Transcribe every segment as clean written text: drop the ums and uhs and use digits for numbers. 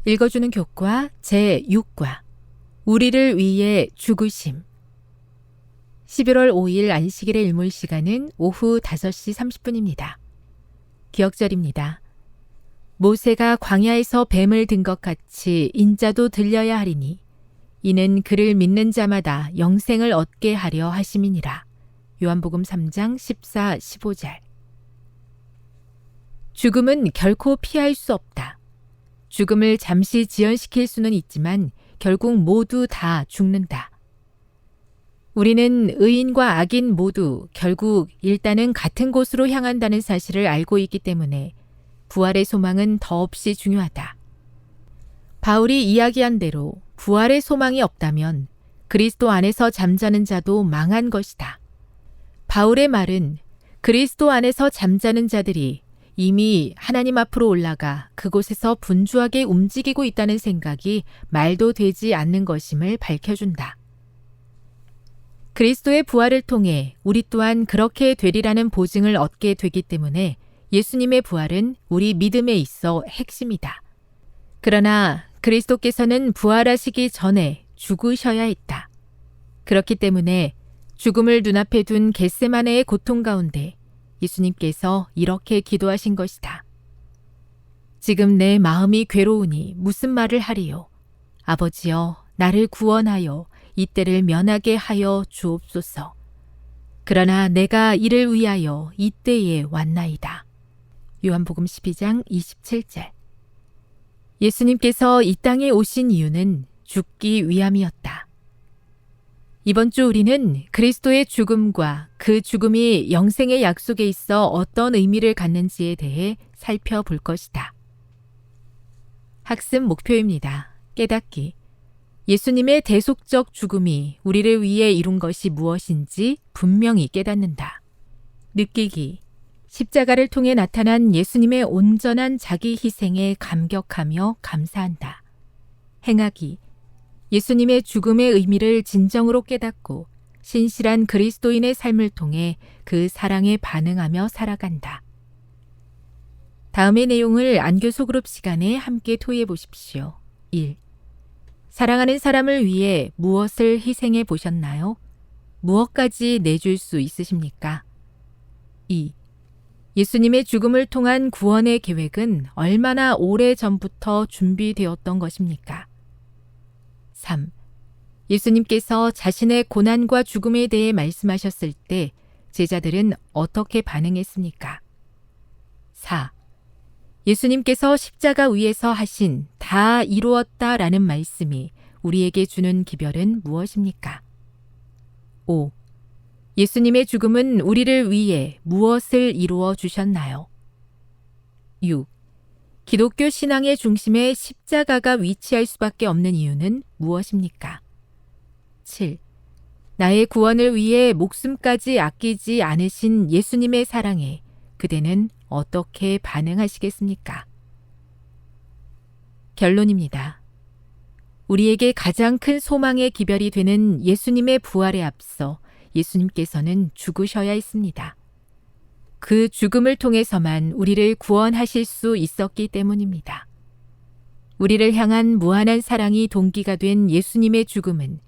읽어주는 교과 제6과 우리를 위해 죽으심. 11월 5일 안식일의 일몰 시간은 오후 5시 30분입니다. 기억절입니다. 모세가 광야에서 뱀을 든 것 같이 인자도 들려야 하리니 이는 그를 믿는 자마다 영생을 얻게 하려 하심이니라. 요한복음 3장 14, 15절. 죽음은 결코 피할 수 없다. 죽음을 잠시 지연시킬 수는 있지만 결국 모두 다 죽는다. 우리는 의인과 악인 모두 결국 일단은 같은 곳으로 향한다는 사실을 알고 있기 때문에 부활의 소망은 더없이 중요하다. 바울이 이야기한 대로 부활의 소망이 없다면 그리스도 안에서 잠자는 자도 망한 것이다. 바울의 말은 그리스도 안에서 잠자는 자들이 이미 하나님 앞으로 올라가 그곳에서 분주하게 움직이고 있다는 생각이 말도 되지 않는 것임을 밝혀준다. 그리스도의 부활을 통해 우리 또한 그렇게 되리라는 보증을 얻게 되기 때문에 예수님의 부활은 우리 믿음에 있어 핵심이다. 그러나 그리스도께서는 부활하시기 전에 죽으셔야 했다. 그렇기 때문에 죽음을 눈앞에 둔 겟세마네의 고통 가운데 예수님께서 이렇게 기도하신 것이다. 지금 내 마음이 괴로우니 무슨 말을 하리요? 아버지여, 나를 구원하여 이때를 면하게 하여 주옵소서. 그러나 내가 이를 위하여 이때에 왔나이다. 요한복음 12장 27절. 예수님께서 이 땅에 오신 이유는 죽기 위함이었다. 이번 주 우리는 그리스도의 죽음과 그 죽음이 영생의 약속에 있어 어떤 의미를 갖는지에 대해 살펴볼 것이다. 학습 목표입니다. 깨닫기. 예수님의 대속적 죽음이 우리를 위해 이룬 것이 무엇인지 분명히 깨닫는다. 느끼기. 십자가를 통해 나타난 예수님의 온전한 자기 희생에 감격하며 감사한다. 행하기. 예수님의 죽음의 의미를 진정으로 깨닫고 신실한 그리스도인의 삶을 통해 그 사랑에 반응하며 살아간다. 다음의 내용을 안교 소그룹 시간에 함께 토의해 보십시오. 1. 사랑하는 사람을 위해 무엇을 희생해 보셨나요? 무엇까지 내줄 수 있으십니까? 2. 예수님의 죽음을 통한 구원의 계획은 얼마나 오래 전부터 준비되었던 것입니까? 3. 예수님께서 자신의 고난과 죽음에 대해 말씀하셨을 때 제자들은 어떻게 반응했습니까? 4. 예수님께서 십자가 위에서 하신 다 이루었다라는 말씀이 우리에게 주는 기별은 무엇입니까? 5. 예수님의 죽음은 우리를 위해 무엇을 이루어 주셨나요? 6. 기독교 신앙의 중심에 십자가가 위치할 수밖에 없는 이유는 무엇입니까? 7. 나의 구원을 위해 목숨까지 아끼지 않으신 예수님의 사랑에 그대는 어떻게 반응하시겠습니까? 결론입니다. 우리에게 가장 큰 소망의 기별이 되는 예수님의 부활에 앞서 예수님께서는 죽으셔야 했습니다. 그 죽음을 통해서만 우리를 구원하실 수 있었기 때문입니다. 우리를 향한 무한한 사랑이 동기가 된 예수님의 죽음은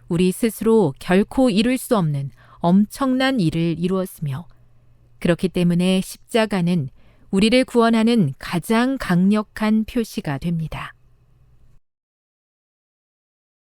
우리 스스로 결코 이룰 수 없는 엄청난 일을 이루었으며 그렇기 때문에 십자가는 우리를 구원하는 가장 강력한 표시가 됩니다.